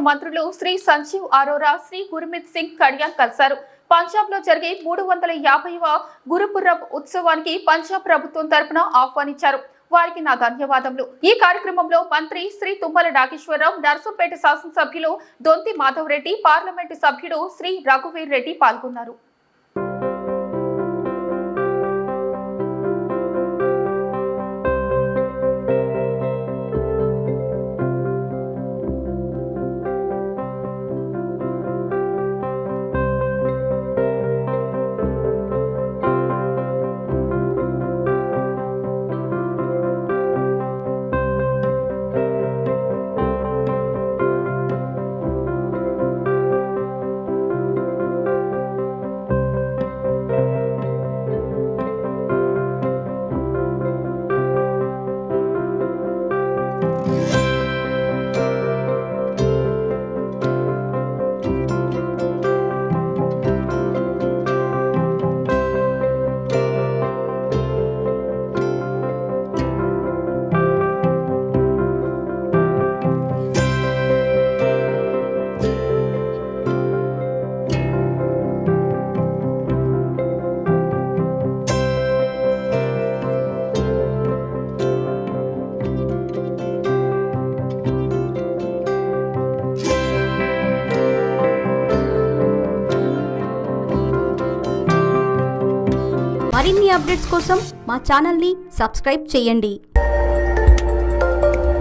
మంత్రులు శ్రీ సంజీవ్ అరోరా, శ్రీ గుర్మిత్ సింగ్ కడియాల్ కలిశారు. పంజాబ్ లో జరిగే 350వ గురుపురబ్ ఉత్సవానికి పంజాబ్ ప్రభుత్వం తరపున ఆహ్వానించారు. వారికి నా ధన్యవాదములు. ఈ కార్యక్రమంలో మంత్రి శ్రీ తుమ్మల నాగేశ్వరరావు, నర్సంపేట శాసనసభ్యులు దొంతి మాధవ్ రెడ్డి, పార్లమెంటు సభ్యుడు శ్రీ రఘువీర్ రెడ్డి పాల్గొన్నారు. మరిన్ని అప్డేట్స్ కోసం మా ఛానల్ని సబ్స్క్రైబ్ చేయండి.